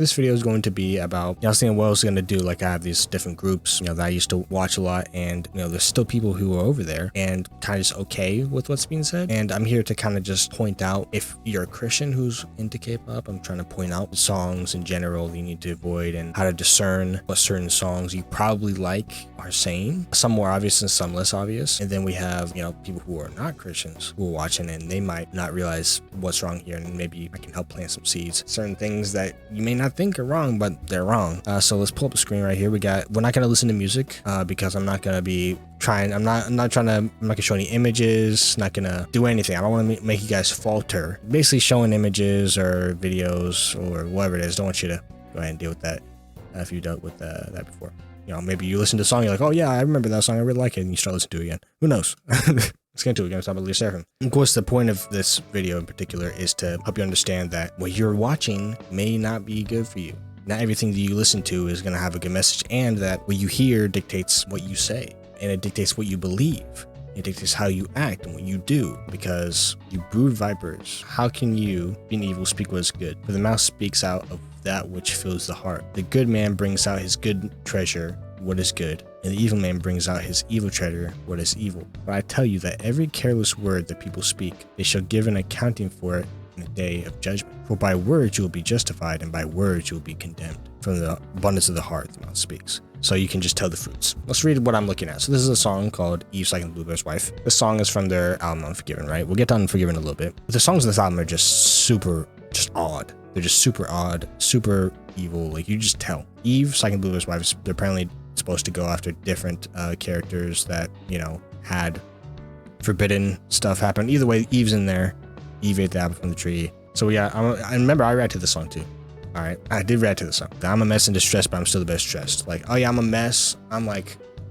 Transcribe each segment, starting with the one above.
This video is going to be about, I was thinking what I was going to do. Like, I have these different groups, that I used to watch a lot, and, there's still people who are over there and kind of just okay with what's being said. And I'm here to kind of just point out, if you're a Christian who's into K-pop, I'm trying to point out songs in general you need to avoid and how to discern what certain songs you probably like are saying. Some more obvious and some less obvious. And then we have, people who are not Christians who are watching, and they might not realize what's wrong here, and maybe I can help plant some seeds. Certain things that you may not think are wrong, but they're wrong. So let's pull up the screen right here. We're not going to listen to music because I'm not going to be trying. I'm not going to show any images, not going to do anything. I don't want to make you guys falter. Basically showing images or videos or whatever it is. Don't want you to go ahead and deal with that if you dealt with that before. Maybe you listen to a song, you're like, oh yeah, I remember that song, I really like it, and you start listening to it again. Who knows? Let's get into it. We're going to talk about Leah Seraphim. Of course, the point of this video in particular is to help you understand that what you're watching may not be good for you. Not everything that you listen to is going to have a good message, and that what you hear dictates what you say, and it dictates what you believe. It dictates how you act and what you do, because you brood vipers. How can you, being evil, speak what is good? For the mouth speaks out of that which fills the heart. The good man brings out his good treasure, what is good, and the evil man brings out his evil treasure, what is evil. But I tell you that every careless word that people speak, they shall give an accounting for it in the day of judgment. For by words you will be justified, and by words you will be condemned. From the abundance of the heart the mouth speaks. So you can just tell the fruits. Let's read what I'm looking at. So this is a song called Eve, Second Bluebear's Wife. This song is from their album Unforgiven, right? We'll get to Unforgiven in a little bit. But the songs in this album are just odd. They're just super odd, super evil. Like, you just tell. Eve, Second Bluebear's Wife, they're apparently supposed to go after different characters that, had forbidden stuff happen. Either way, Eve's in there. Eve ate the apple from the tree. So yeah, I remember I read to the song too. All right, I did read to the song. I'm a mess and distressed, but I'm still the best dressed. Like, oh yeah, I'm a mess. I'm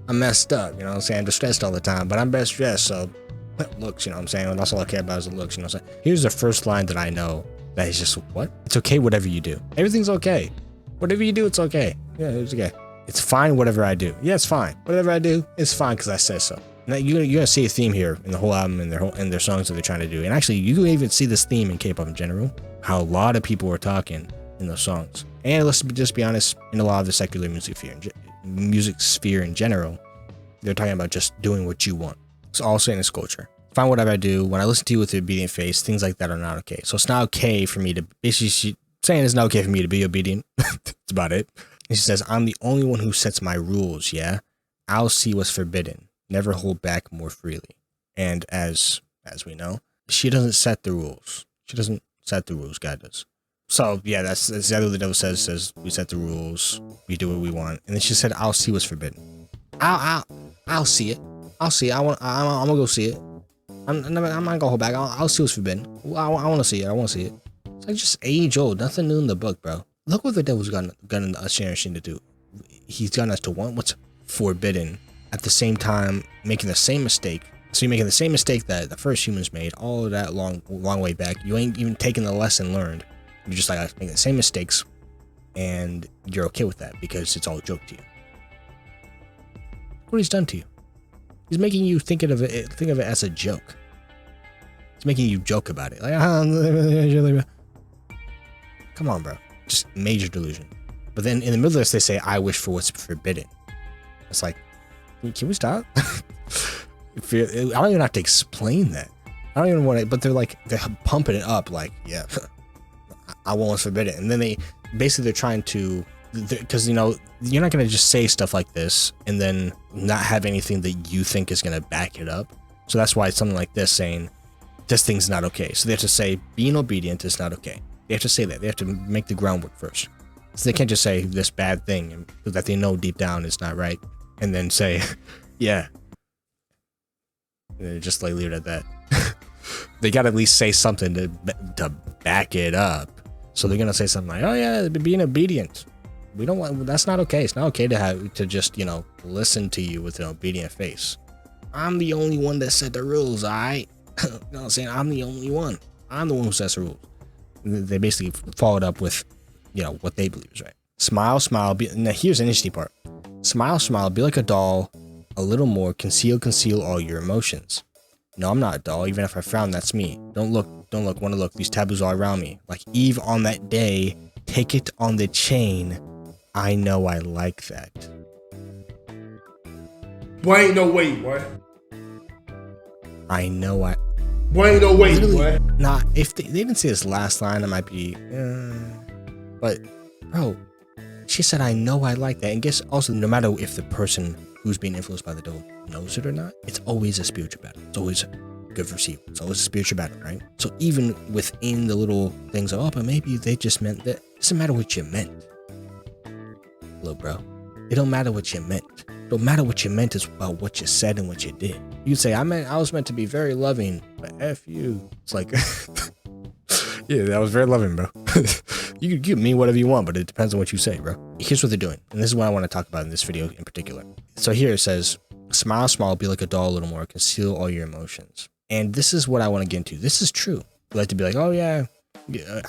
messed up. You know what I'm saying? I'm distressed all the time, but I'm best dressed. So looks, you know what I'm saying? And that's all I care about is the looks. You know what I'm saying? Here's the first line that I know that is just, what? It's okay whatever you do. Everything's okay. Whatever you do, it's okay. Yeah, it's okay. It's fine whatever I do. Yeah, it's fine. Whatever I do, it's fine because I said so. Now, you're gonna see a theme here in the whole album and their songs that they're trying to do. And actually, you can even see this theme in K-pop in general. How a lot of people are talking in those songs. And let's just be honest, in a lot of the secular music sphere in general, they're talking about just doing what you want. It's all saying it's culture. Find whatever I do. When I listen to you with an obedient face, things like that are not okay. So it's not okay for me to, basically she's saying it's not okay for me to be obedient. That's about it. And she says, I'm the only one who sets my rules, yeah? I'll see what's forbidden. Never hold back more freely. And as we know, she doesn't set the rules. She doesn't set the rules, God does. So yeah, that's exactly what the devil says we set the rules, we do what we want. And then she said, I'll see what's forbidden. I'll see it. I'll see it. I'm gonna go see it. I'm not gonna hold back. I'll see what's forbidden. I want to see it. I want to see it. It's like just age old. Nothing new in the book, bro. Look what the devil's gotten us to do. He's gotten us to want what's forbidden, at the same time making the same mistake. So you're making the same mistake that the first humans made all of that long way back. You ain't even taking the lesson learned. You're just like making the same mistakes, and you're okay with that because it's all a joke to you. What he's done to you? He's making you think of it as a joke. He's making you joke about it. Like, come on, bro. Just major delusion. But then in the middle of this, they say, I wish for what's forbidden. It's like, can we stop? I don't even have to explain that. I don't even want to, but they're pumping it up like, yeah, I want what's forbidden. And then they're trying to, because, you're not going to just say stuff like this and then not have anything that you think is going to back it up. So that's why it's something like this saying, this thing's not okay. So they have to say, being obedient is not okay. They have to say that. They have to make the groundwork first. So they can't just say this bad thing that they know deep down is not right and then say, yeah. And just leave it at that. They got to at least say something to back it up. So they're going to say something like, oh yeah, being obedient. We don't want, that's not okay. It's not okay to just, listen to you with an obedient face. I'm the only one that set the rules, all right? You know what I'm saying? I'm the only one. I'm the one who sets the rules. They basically followed up with, what they believe is right. Smile, smile. Now here's an interesting part. Smile, smile. Be like a doll. A little more. Conceal all your emotions. No, I'm not a doll. Even if I frown, that's me. Don't look. Want to look. These taboos are around me. Like Eve on that day Take it on the chain. I know I like that. Boy, ain't no way, boy. I know I... Boy, ain't no way, boy. Nah, if they didn't say this last line, it might be... but, bro, she said, I know I like that. And guess also, no matter if the person who's being influenced by the devil knows it or not, it's always a spiritual battle. It's always good for evil. It's always a spiritual battle, right? So even within the little things of, oh, but maybe they just meant that. It doesn't matter what you meant. Look, bro, it don't matter what you meant. It don't matter what you meant, is about what you said and what you did. You'd say, I was meant to be very loving, but F you. It's like, yeah, that was very loving, bro. You can mean whatever you want, but it depends on what you say, bro. Here's what they're doing. And this is what I want to talk about in this video in particular. So here it says, smile small, be like a doll a little more, conceal all your emotions. And this is what I want to get into. This is true. You like to be like, oh yeah.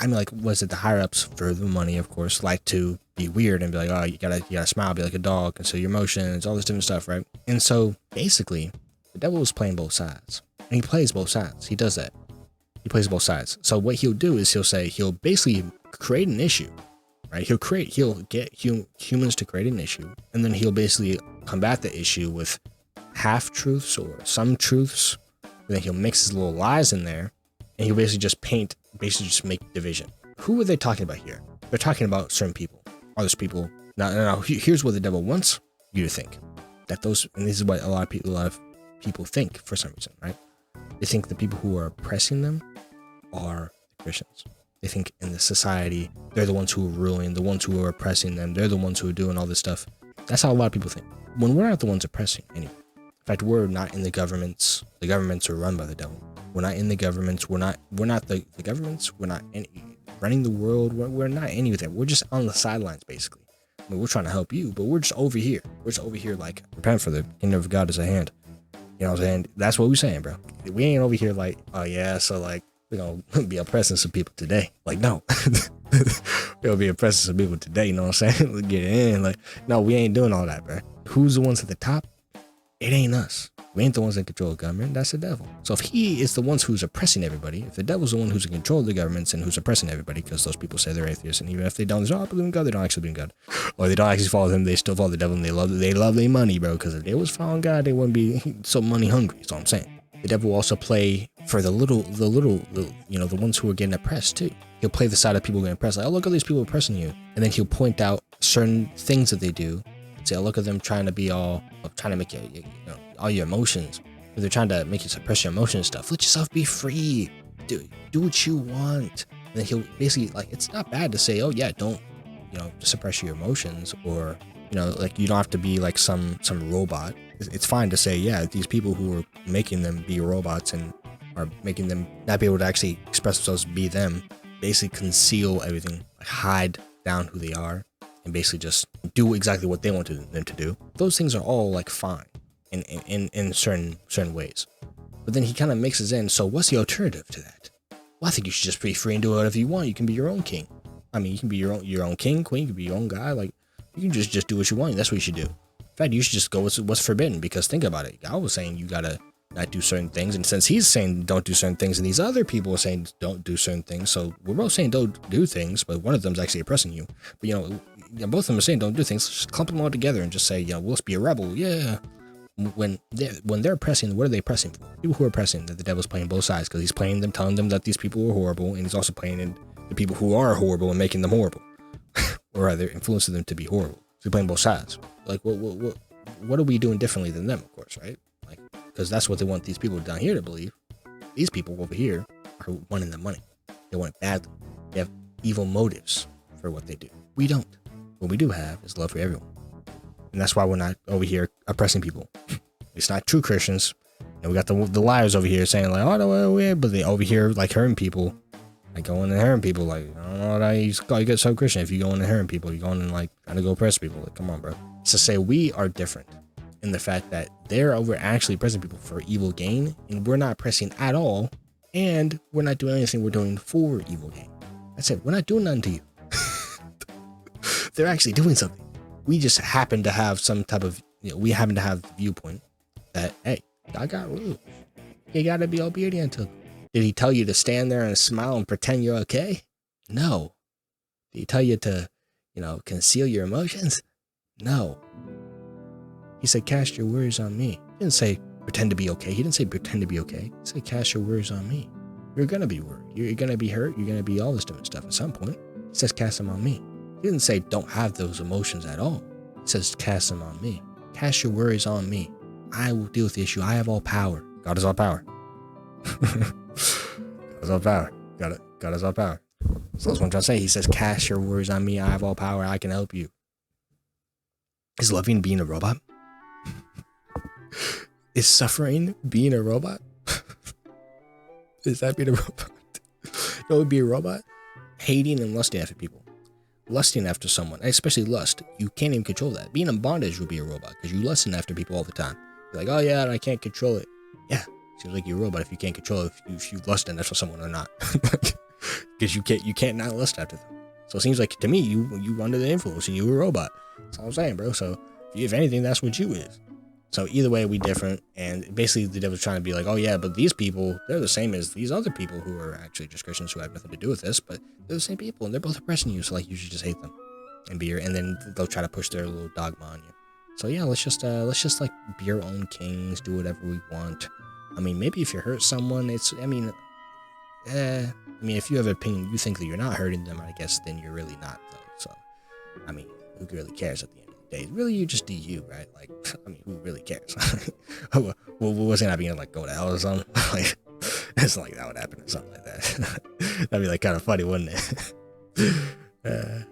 I mean, like, was it the higher ups for the money, of course, like to be weird and be like, oh, you gotta smile, be like a dog, conceal your emotions, all this different stuff, right? And so basically, the devil is playing both sides. And he plays both sides. He does that. He plays both sides. So what he'll do is he'll basically create an issue, right? He'll get humans to create an issue, and then he'll basically combat the issue with half truths or some truths, and then he'll mix his little lies in there, and he'll basically just make division. Who are they talking about here? They're talking about certain people. All those people. Now, here's what the devil wants you to think. That those, and this is what a lot of people think for some reason, right? They think the people who are oppressing them are the Christians. They think in the society, they're the ones who are ruling, the ones who are oppressing them. They're the ones who are doing all this stuff. That's how a lot of people think. When we're not the ones oppressing anyway. In fact, we're not in the governments. The governments are run by the devil. We're not in the governments. We're not the governments. We're not running the world. We're not any of that. We're just on the sidelines, basically. I mean, we're trying to help you, but we're just over here. We're just over here like, repent, for the kingdom of God is at hand. You know what I'm saying? That's what we're saying, bro. We ain't over here like, oh yeah, so like, we're gonna be oppressing some people today. Like, no. We're gonna be oppressing some people today, you know what I'm saying? Let's get it in. Like, no, we ain't doing all that, bro. Who's the ones at the top? It ain't us. We ain't the ones that control the government. That's the devil. So if he is the ones who's oppressing everybody, if the devil's the one who's in control of the governments and who's oppressing everybody, because those people say they're atheists, and even if they don't, they don't believe in God, they don't actually believe in God, or they don't actually follow him, they still follow the devil, and they love their money, bro. Because if they was following God, they wouldn't be so money hungry. That's all I'm saying. The devil will also play for the little, you know, the ones who are getting oppressed too. He'll play the side of people getting oppressed, like, oh, look at these people oppressing you, and then he'll point out certain things that they do. Say, oh, look at them trying to make you know, all your emotions. They're trying to make you suppress your emotions and stuff. Let yourself be free. Do what you want. And then he'll basically, like, it's not bad to say, oh yeah, don't, you know, suppress your emotions, or, you know, like, you don't have to be like some robot. It's fine to say, yeah, these people who are making them be robots and are making them not be able to actually express themselves, be them, basically conceal everything, like hide down who they are, and basically just do exactly what they want them to do. Those things are all like fine in certain ways. But then he kind of mixes in, so what's the alternative to that? Well, I think you should just be free and do whatever you want. You can be your own king. I mean, you can be your own king, queen, you can be your own guy. Like, you can just do what you want. That's what you should do. In fact, you should just go with what's forbidden, because think about it. God was saying you gotta not do certain things, and since he's saying don't do certain things, and these other people are saying don't do certain things, so we're both saying don't do things, but one of them's actually oppressing you. But, you know, both of them are saying don't do things. Just clump them all together and just say, you know, we'll be a rebel. Yeah. When they're oppressing, what are they oppressing for? People who are oppressing, that the devil's playing both sides, because he's playing them, telling them that these people are horrible, and he's also playing in the people who are horrible and making them horrible, or rather influencing them to be horrible. So he's playing both sides. Like, what are we doing differently than them, of course, right? Like, because that's what they want these people down here to believe. These people over here are wanting the money. They want it badly. They have evil motives for what they do. We don't. What we do have is love for everyone. And that's why we're not over here oppressing people. It's not true Christians. And we got the liars over here saying, like, oh, no, but they over here, like, hurting people. Like, going and hurting people. Like, I don't know how you get so Christian if you go in and hurting people. You're going and, like, trying to go oppress people. Like, come on, bro. It's to say we are different in the fact that they're over actually oppressing people for evil gain, and we're not oppressing at all, and we're not doing anything we're doing for evil gain. That's it. We're not doing nothing to you. They're actually doing something. We just happen to have some type of, you know, we happen to have the viewpoint that, hey, I got rules. You got to be obedient to them. Did he tell you to stand there and smile and pretend you're okay? No. Did he tell you to, conceal your emotions? No. He said, cast your worries on me. He didn't say pretend to be okay. He didn't say pretend to be okay. He said, cast your worries on me. You're going to be worried. You're going to be hurt. You're going to be all this different stuff at some point. He says, cast them on me. He didn't say don't have those emotions at all. He says, cast them on me. Cast your worries on me. I will deal with the issue. I have all power. God is all power. God is all power. God is all power. So that's what I'm trying to say. He says, cast your worries on me. I have all power. I can help you. Is loving being a robot? Is suffering being a robot? Is that being a robot? It would be a robot? Hating and lusting after people. Lusting after someone, especially lust. You can't even control that. Being in bondage would be a robot because you lusting after people all the time. You're like, oh yeah, I can't control it. Yeah, seems like you're a robot if you can't control it, if you lusting after someone or not. Because you can't not lust after them. So it seems like to me, you under the influence and you a robot. That's all I'm saying, bro. So if anything, that's what you is. So either way, we different. And basically the devil's trying to be like, oh yeah, but these people, they're the same as these other people who are actually just Christians who have nothing to do with this, but they're the same people and they're both oppressing you. So like you should just hate them and and then they'll try to push their little dogma on you. So yeah, let's just like be our own kings, do whatever we want. I mean, maybe if you hurt someone, if you have an opinion, you think that you're not hurting them, I guess then you're really not though. So, I mean, who really cares at the end of the day? Really, you just do you, right? Like, I mean, who really cares? Well, wasn't I being like go to hell or something? Like, it's like that would happen or something like that. That'd be like kind of funny, wouldn't it?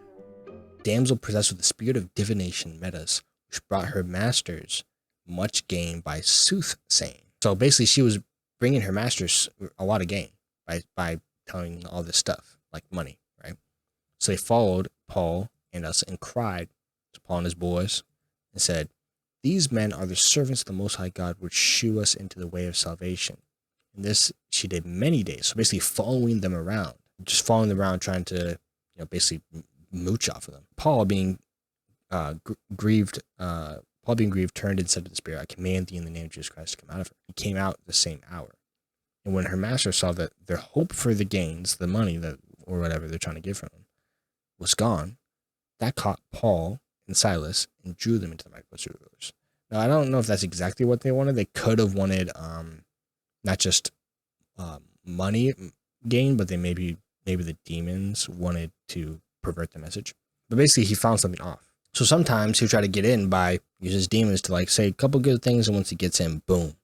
Damsel possessed with the spirit of divination met us, which brought her masters much gain by soothsaying. So basically, she was bringing her masters a lot of gain by telling all this stuff, like money, right? So they followed Paul and us and cried to Paul and his boys and said, these men are the servants of the Most High God, which shew us into the way of salvation. And this she did many days. So basically following them around, trying to, basically mooch off of them. Paul being grieved, turned and said to the spirit, I command thee in the name of Jesus Christ to come out of her. He came out the same hour. And when her master saw that their hope for the gains, the money that or whatever they're trying to give from them, was gone, that caught Paul and Silas and drew them into the microchurch rulers. Now, I don't know if that's exactly what they wanted. They could have wanted not just money gain, but they maybe the demons wanted to pervert the message. But basically, he found something off. So sometimes he'll try to get in by using his demons to like say a couple good things, and once he gets in, boom.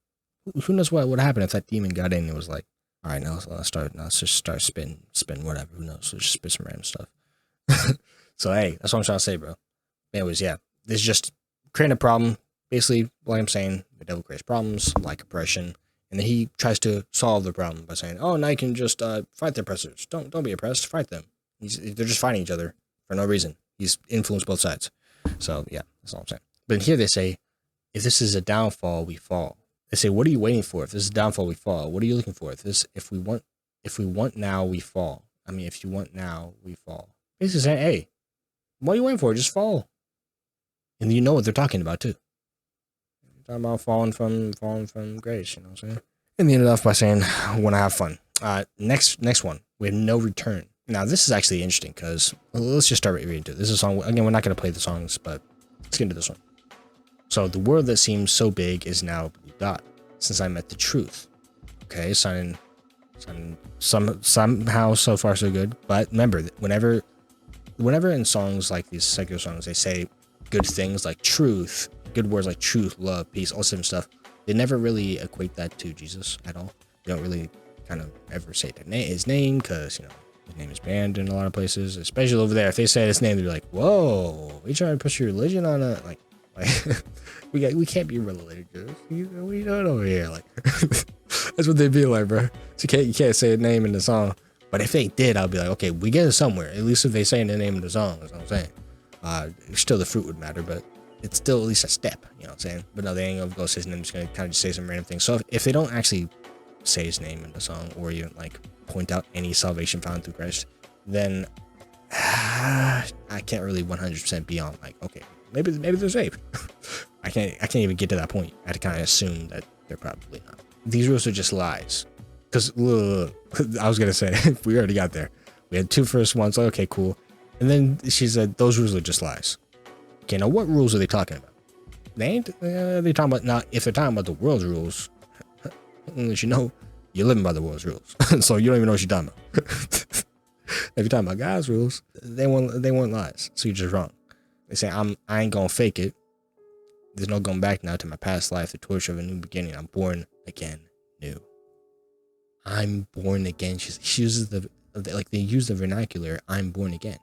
Who knows what would happen if that demon got in and it was like, all right, let's just start spin whatever. Who knows? Let's just spit some random stuff. So hey, that's what I'm trying to say, bro. Anyways, yeah, this is just creating a problem. Basically, like I'm saying, the devil creates problems like oppression, and then he tries to solve the problem by saying, "Oh, now you can just fight the oppressors. Don't be oppressed. Fight them. They're just fighting each other for no reason. He's influenced both sides." So yeah, that's all I'm saying. But here they say, if this is a downfall, we fall. They say, what are you waiting for? If this is a downfall, we fall. What are you looking for? If we want now, we fall. I mean, if you want now, we fall. Basically saying, hey, what are you waiting for? Just fall. And you know what they're talking about too. They're talking about falling from grace, you know what I'm saying? And they ended off by saying, when I have fun. Next one. We have no return. Now, this is actually interesting because let's just start reading to it. This is a song. Again, we're not going to play the songs, but let's get into this one. So, the world that seems so big is now a blue dot since I met the truth. Okay, somehow so far so good. But remember, whenever in songs like these secular songs, they say good things like truth, good words like truth, love, peace, all this different stuff, they never really equate that to Jesus at all. They don't really kind of ever say his name because, his name is banned in a lot of places, especially over there. If they say his name, they're like, whoa, are you trying to push your religion on it? Like we can't be religious. What are you doing over here? Like, that's what they'd be like, bro. So you can't say a name in the song. But if they did, I'll be like, okay, we get it somewhere. At least if they say the name of the song, that's what I'm saying. Still the fruit would matter, but it's still at least a step, you know what I'm saying? But no, they ain't gonna go say his name. They're just gonna kind of just say some random thing. So if they don't actually say his name in the song or even like point out any salvation found through Christ, then I can't really 100% be on like, okay, maybe they're saved. I can't even get to that point. I had to kind of assume that they're probably not. These rules are just lies. Because I was gonna say we already got there. We had two first ones. Like, okay, cool. And then she said, those rules are just lies. Okay, now what rules are they talking about? They ain't, they talking about, now, if they're talking about the world's rules, unless you know, you're living by the world's rules. So you don't even know what you're talking about. If you're talking about God's rules, they weren't lies. So you're just wrong. They say, I ain't gonna fake it. There's no going back now to my past life, the torch of a new beginning. I'm born again, new. I'm born again. She uses they use the vernacular, I'm born again.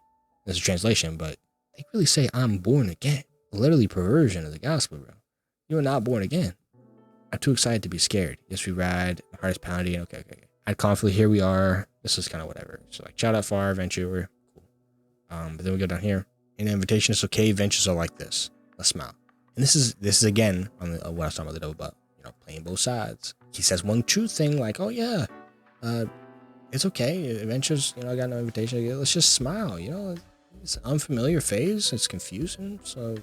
That's a translation, but they really say I'm born again. Literally perversion of the gospel, bro. You are not born again. I'm too excited to be scared. Yes, we ride. My heart is pounding. Okay. I'd confidently, here we are. This is kind of whatever. So like, shout out for our adventure. We're cool. But then we go down here. In the invitation, it's okay. Adventures are like this. Let's smile. And this is again on what I was talking about the devil about, playing both sides. He says one true thing, like, oh yeah, it's okay. Adventures, I got no invitation. Let's just smile. It's an unfamiliar phase. It's confusing. So,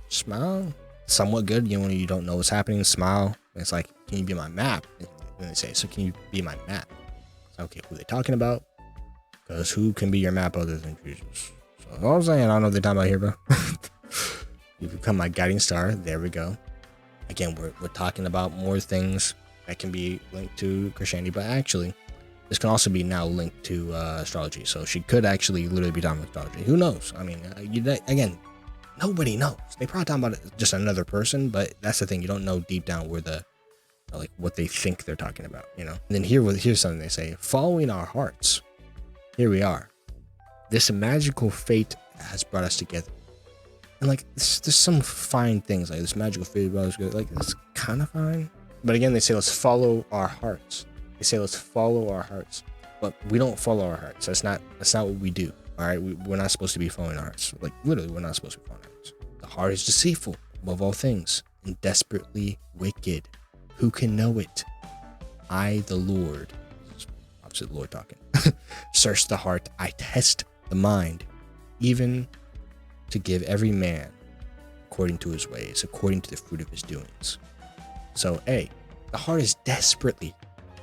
smile. Somewhat good. When you don't know what's happening, smile. And it's like, can you be my map? And they say, so can you be my map? It's okay, who are they talking about? Because who can be your map other than Jesus? So all I'm saying, I don't know what they're talking about here, bro. You become my guiding star. There we go. Again, we're talking about more things that can be linked to Christianity, but actually, this can also be now linked to astrology. So she could actually literally be talking about astrology. Who knows? I mean, again, nobody knows. They probably talking about just another person, but that's the thing. You don't know deep down where what they think they're talking about, And then here's something they say: following our hearts. Here we are. This magical fate has brought us together. And there's some fine things, like this magical fate brought us together. Like, it's kind of fine. But again, they say, let's follow our hearts. They say, let's follow our hearts. But we don't follow our hearts. That's not what we do. All right. We're not supposed to be following our hearts. Like, literally, we're not supposed to be following our hearts. The heart is deceitful above all things and desperately wicked. Who can know it? I, the Lord, opposite the Lord talking, search the heart. I test the mind, even to give every man according to his ways, according to the fruit of his doings. So, the heart is desperately,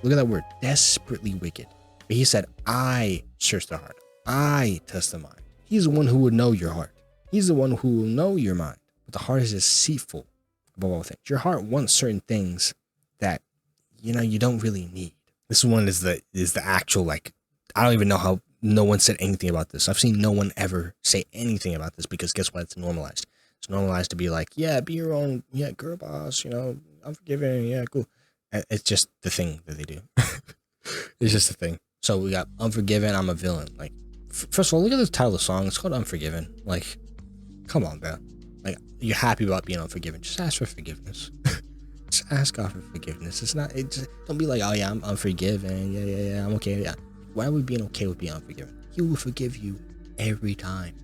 look at that word, desperately wicked. But he said, I search the heart. I test the mind. He's the one who would know your heart. He's the one who will know your mind. But the heart is deceitful above all things. Your heart wants certain things that, you don't really need. This one is the actual, I don't even know how no one said anything about this. I've seen no one ever say anything about this, because guess what? It's normalized. It's normalized to be like, yeah, be your own, yeah, girl boss, unforgiving, yeah, cool. It's just the thing that they do. It's just the thing. So we got Unforgiven, I'm a villain. Like, first of all, look at the title of the song. It's called Unforgiven. Like, come on, bro. Like, you're happy about being unforgiven. Just ask for forgiveness. Just ask God for forgiveness. Don't be like, oh yeah, I'm unforgiven. Yeah, I'm okay. Yeah. Why are we being okay with being unforgiven? He will forgive you every time.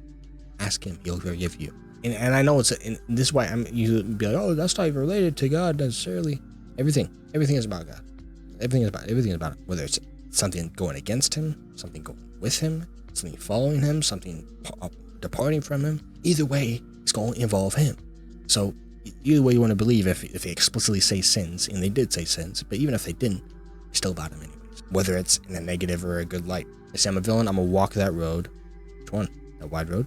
Ask him, he'll forgive you. And I know this is why you be like, oh, that's not even related to God necessarily. Everything is about God. Everything is about him. Whether it's something going against him, something going with him, something following him, something departing from him. Either way, it's going to involve him. So either way you want to believe, if they explicitly say sins, and they did say sins, but even if they didn't, it's still about him anyways. Whether it's in a negative or a good light. They say I'm a villain, I'm gonna walk that road. Which one? That wide road?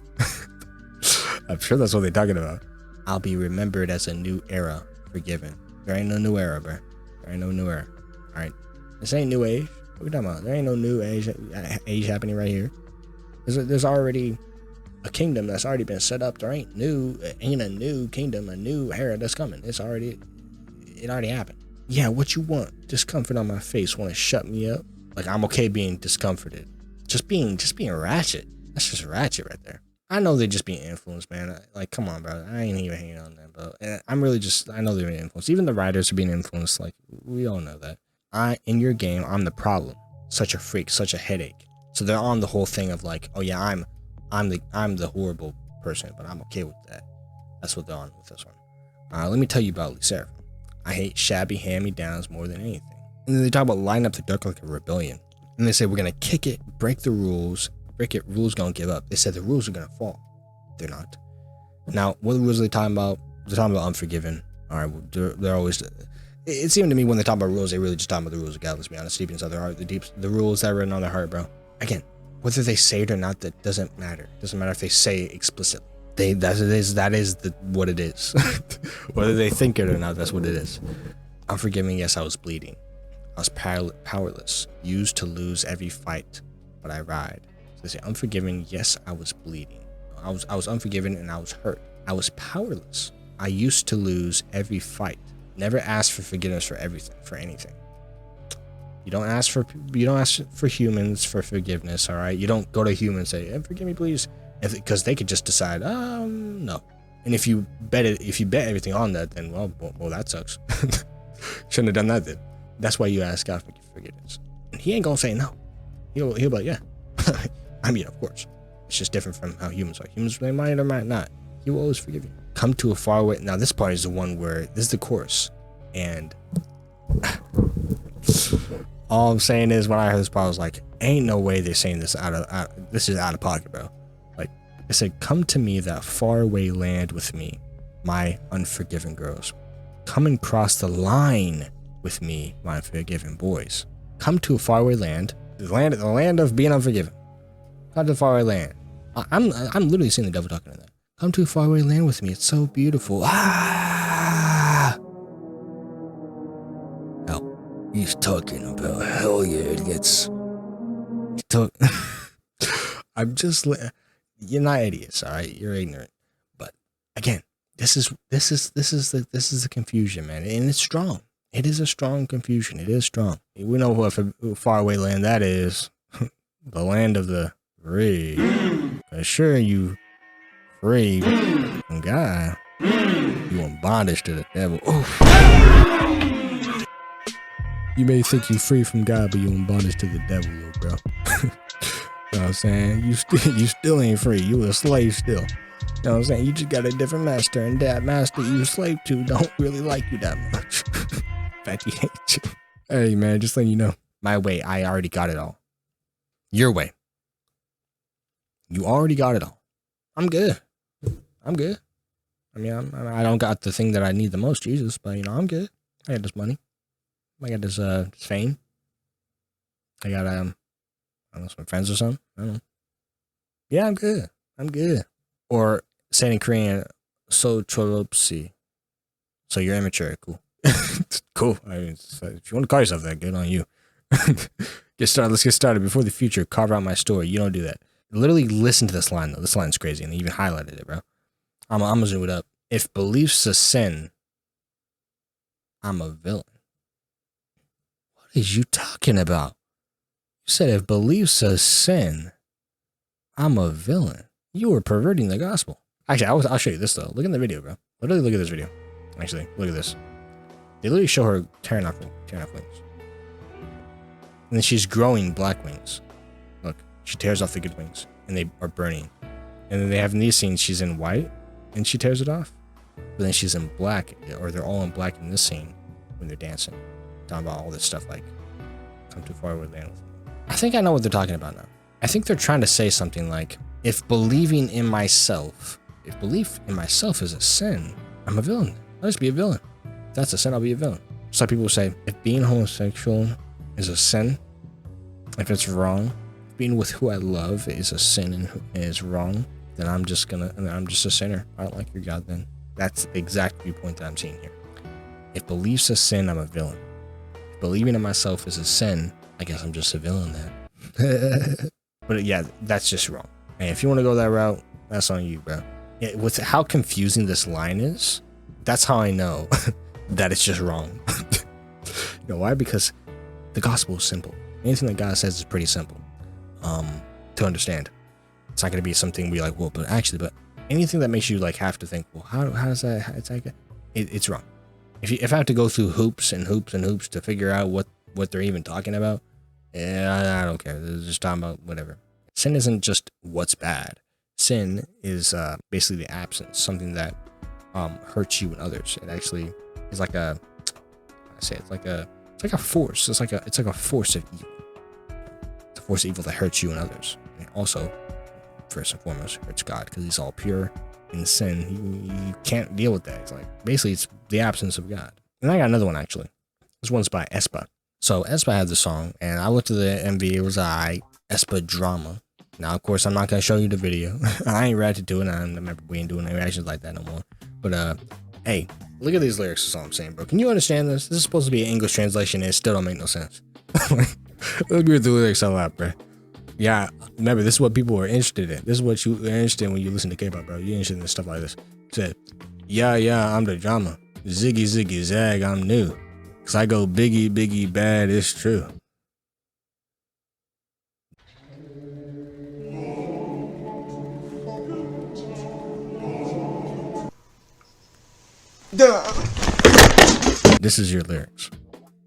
I'm sure that's what they're talking about. I'll be remembered as a new era, forgiven. There ain't no new era, bro. There ain't no new era. Alright. This ain't new age. What are we talking about? There ain't no new age happening right here. There's already a kingdom that's already been set up. There ain't a new kingdom, a new era that's coming. It already happened. Yeah, what you want? Discomfort on my face. Want to shut me up? Like, I'm okay being discomforted. Just being ratchet. That's just ratchet right there. I know they're just being influenced, man. Like, come on, bro. I ain't even hanging on them, bro. And I know they're being influenced. Even the writers are being influenced. Like, we all know that. In your game, I'm the problem. Such a freak, such a headache. So they're on the whole thing of like, oh yeah, I'm the horrible person, but I'm okay with that. That's what they're on with this one. Let me tell you about Seraphim. I hate shabby hand-me-downs more than anything. And then they talk about lighting up the dark like a rebellion. And they say, we're going to kick it, break the rules, rules going to give up. They said the rules are going to fall. They're not. Now, what rules are they talking about? They're talking about Unforgiven. All right, they're always... It seemed to me when they talk about rules, they really just talking about the rules of God, let's be honest. Deep inside their heart, the rules that are written on their heart, bro. Again, Whether they say it or not, that doesn't matter. Doesn't matter if they say it explicitly. That is what it is. Whether they think it or not, that's what it is. Unforgiving, yes, I was bleeding. I was powerless, used to lose every fight, but I ride. So they say, unforgiving, yes, I was bleeding. I was unforgiven and I was hurt. I was powerless. I used to lose every fight. Never ask for forgiveness for everything, for anything. You don't ask for humans for forgiveness, all right? You don't go to humans and say, hey, forgive me, please. Because they could just decide, no. And if you bet everything on that, then well, that sucks. Shouldn't have done that then. That's why you ask God for forgiveness. And he ain't gonna say no. He'll be like, yeah. I mean, of course. It's just different from how humans are. Humans, they might or might not. He will always forgive you. Come to a faraway. Now, this part is the one where this is the chorus. And all I'm saying is when I heard this part, I was like, ain't no way they're saying this this is out of pocket, bro. Like, it said, come to me that faraway land with me, my unforgiven girls. Come and cross the line with me, my unforgiven boys. Come to a faraway land, the land of being unforgiven. Come to a faraway land. I'm literally seeing the devil talking to that. Come to a faraway land with me. It's so beautiful. Hell. He's talking about hell yeah, it gets. I'm just. You're not idiots, all right? You're ignorant. But again, this is the confusion, man, and it's strong. It is a strong confusion. It is strong. We know what faraway land that is. The land of the free. Sure, you free guy. You in bondage to the devil. Oof. You may think you free from God, but you in bondage to the devil, little bro. You know what I'm saying? You still ain't free. You a slave still. You know what I'm saying? You just got a different master, and that master you a slave to don't really like you that much. In fact, he hates you. Hey, man, just letting you know. My way, I already got it all. Your way. You already got it all. I'm good. I'm good. I mean, I don't got the thing that I need the most, Jesus, but, you know, I'm good. I got this money. I got this fame. I got, I don't know, some friends or something. I don't know. Yeah, I'm good. I'm good. Or saying in Korean, so choropsi. So you're immature. Cool. Cool. I mean, so if you want to call yourself that, good on you. Get started. Let's get started. Before the future, carve out my story. You don't do that. Literally listen to this line, though. This line's crazy, and they even highlighted it, bro. I'm gonna zoom it up. If belief's a sin, I'm a villain. What is you talking about? You said if belief's a sin, I'm a villain. You were perverting the gospel. Actually, I'll show you this, though. Look in the video, bro. Literally look at this video. Actually, look at this. They literally show her tearing off wings. And then she's growing black wings. Look, she tears off the good wings, and they are burning. And then they have in these scenes, she's in white, and she tears it off. But then she's in black, or they're all in black in this scene when they're dancing. Talking about all this stuff like, come too far with land with me. I think I know what they're talking about now. I think they're trying to say something like, if believing in myself, if belief in myself is a sin, I'm a villain. I'll just be a villain. If that's a sin, I'll be a villain. Some people say, if being homosexual is a sin, if it's wrong, if being with who I love is a sin and is wrong, then I'm just a sinner. I don't like your God then. That's the exact viewpoint that I'm seeing here. If belief's a sin, I'm a villain. If believing in myself is a sin, I guess I'm just a villain then. But yeah, that's just wrong. And if you want to go that route, that's on you, bro. Yeah, with how confusing this line is, that's how I know that it's just wrong. You know why? Because the gospel is simple. Anything that God says is pretty simple to understand. It's not going to be something we like, well, but anything that makes you like have to think, well, how does that? It's wrong. If I have to go through hoops and hoops and hoops to figure out what they're even talking about, I don't care. They're just talking about whatever. Sin isn't just what's bad. Sin is basically the absence, something that hurts you and others. It actually is like it's like a force. It's like a force of evil. It's a force of evil that hurts you and others. And also, first and foremost, hurts God because He's all pure. In sin, you can't deal with that. It's like basically it's the absence of God. And I got another one actually. This one's by aespa. So aespa had the song, and I looked at the MV. It was Aespa drama. Now, of course, I'm not gonna show you the video. I ain't reacted to it. I remember we ain't doing any reactions like that no more. But hey, look at these lyrics. That's all I'm saying, bro. Can you understand this? This is supposed to be an English translation, and it still don't make no sense. Look at the lyrics a lot, bro. Yeah, remember, this is what people are interested in. This is what you are interested in when you listen to K-pop, bro. You're interested in stuff like this. It said, yeah, I'm the drama. Ziggy, ziggy, zag, I'm new. Cause I go biggie, biggie, bad, it's true. This is your lyrics.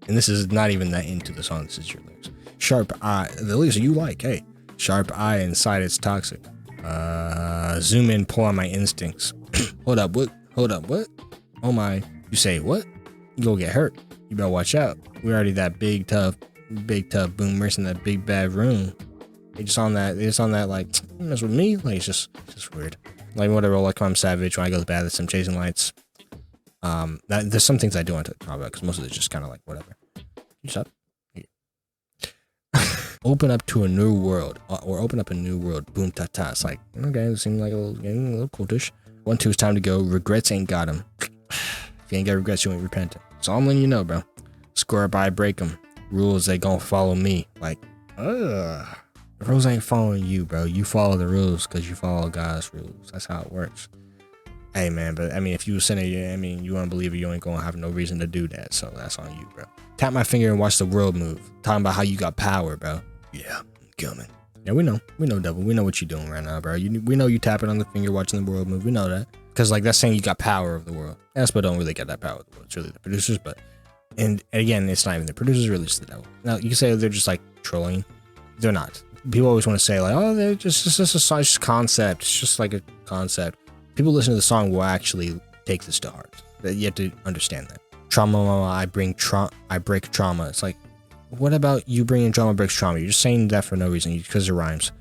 And this is not even that into the song. This is your lyrics. Sharp eye. The lyrics you like. Hey, sharp eye inside it's toxic. Zoom in, pull on my instincts. Hold up, what? Hold up, what? Oh my. You say what? You go get hurt. You better watch out. We're already that big tough boomers in that big bad room. They just on that like, mess with me? Like, it's just weird. Like, whatever, like I'm savage when I go to bed, I'm chasing lights. There's some things I do want to talk about because most of it's just kind of like whatever. Shut up. Open up to a new world, or open up a new world. Boom ta ta. It's like, okay, it seems like a little cultish. 1, 2, it's time to go. Regrets ain't got him. If you ain't got regrets, you ain't repentant. So I'm letting you know, bro. Score by, break them. Rules, they gon' follow me. Like, the rules ain't following you, bro. You follow the rules because you follow God's rules. That's how it works. Hey, man, but I mean, if you a sinner, you unbeliever, you ain't gonna have no reason to do that. So that's on you, bro. Tap my finger and watch the world move. Talking about how you got power, bro. Yeah, I'm coming. Yeah, we know, devil. We know what you're doing right now, bro. We know you tapping on the finger, watching the world move. We know that. Because, like, that's saying you got power of the world. Espa don't really get that power of the world. It's really the producers, but... And again, it's not even the producers, really, it's the devil. Now, you can say they're just, like, trolling. They're not. People always want to say, like, oh, they're just a concept. It's just like a concept. People listen to the song will actually take this to heart. You have to understand that. Trauma, mama, I break trauma. It's like, what about you bringing drama breaks trauma? You're just saying that for no reason, because it rhymes.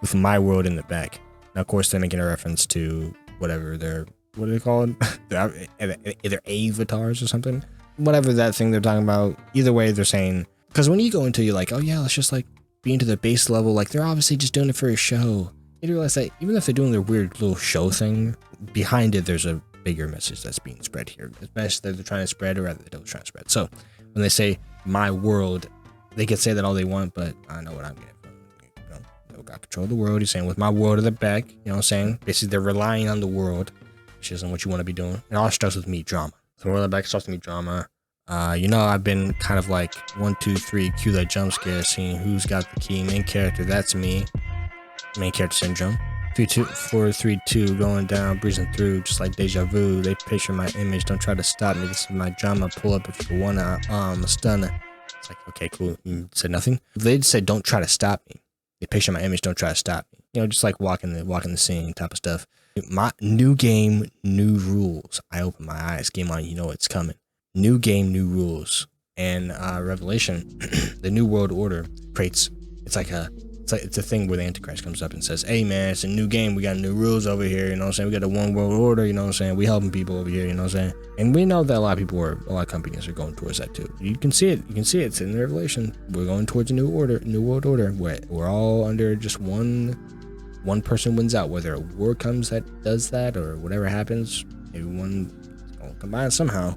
With my world in the back. Now, of course, they're making a reference to whatever what are they called? Either avatars or something. Whatever that thing they're talking about. Either way, they're saying, because when you go into, you're like, oh yeah, let's just like be into the base level. Like, they're obviously just doing it for a show. You realize that even if they're doing their weird little show thing, behind it, there's a bigger message that's being spread here. The message that they're trying to spread, or rather, they're trying to spread. So when they say my world, they could say that all they want, but I know what I'm getting from. They got control of the world. He's saying with my world at the back, you know what I'm saying? Basically, they're relying on the world, which isn't what you want to be doing. It all starts with me, drama. So the world at the back starts with me, drama. I've been kind of like 1, 2, 3, cue that jump scare, seeing who's got the key. Main character, that's me. Main character syndrome. 3, 2, 4, 3, 2, going down, breezing through, just like deja vu. They picture my image, don't try to stop me. This is my drama. Pull up if you wanna. I'm a stunner. It's like, okay, cool. You said nothing. They just said, don't try to stop me. They picture my image, don't try to stop me. You know, just like walking the scene type of stuff. My new game, new rules. I open my eyes. Game on, you know it's coming. New game, new rules. And Revelation, the New World Order creates. It's a thing where the Antichrist comes up and says, hey man, it's a new game, we got new rules over here, you know what I'm saying? We got a one world order, you know what I'm saying? We helping people over here, you know what I'm saying? And we know that a lot of companies are going towards that too. You can see it, it's in the Revelation. We're going towards a new world order, where we're all under just one person wins out, whether a war comes that does that or whatever happens, everyone will combine somehow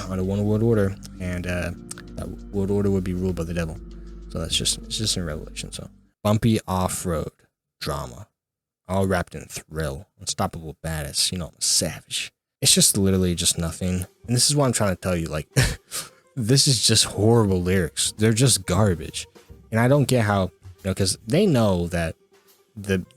under one world order, and that world order would be ruled by the devil. So it's just in Revelation. So bumpy off-road drama, all wrapped in thrill, unstoppable badass. You know, I'm a savage. It's just literally just nothing. And this is what I'm trying to tell you. Like, this is just horrible lyrics. They're just garbage. And I don't get how, because they know that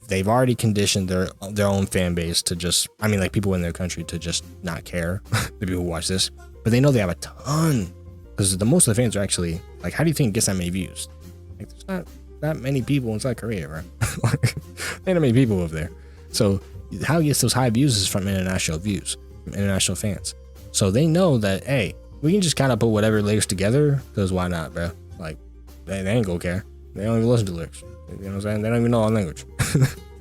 they've already conditioned their own fan base to just, like people in their country to just not care. The people who watch this, but they know they have a ton. Because the most of the fans are actually, like, how do you think it gets that many views? Like, there's not that many people in South Korea, right? There ain't that many people over there. So how it gets those high views is from international views, from international fans. So they know that, hey, we can just kind of put whatever lyrics together, because why not, bro? Like, they ain't gonna care. They don't even listen to lyrics. You know what I'm saying? They don't even know our language.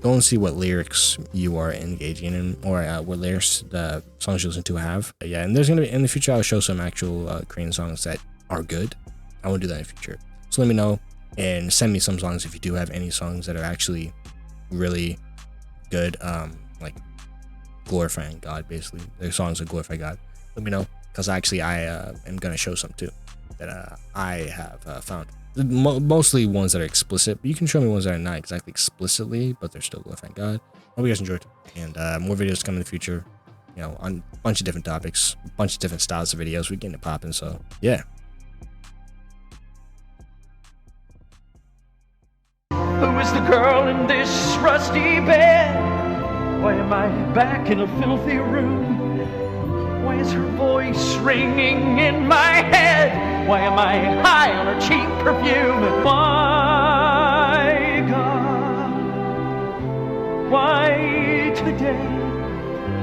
Go and see what lyrics you are engaging in, or what lyrics the songs you listen to have. But yeah, and there's gonna be in the future, I'll show some actual Korean songs that are good. I want to do that in the future. So let me know and send me some songs if you do have any songs that are actually really good, like glorifying God. Basically, their songs that glorify God. Let me know, because actually I am gonna show some too that I have found. Mostly ones that are explicit, but you can show me ones that are not exactly explicitly, but they're still glorifying God. Hope you guys enjoyed, and more videos coming in the future, you know, on a bunch of different topics, a bunch of different styles of videos. We're getting it popping, so yeah. Who is the girl in this rusty bed? Why am I back in a filthy room? Why is her voice ringing in my head? Why am I high on her cheap perfume? Why, God? Why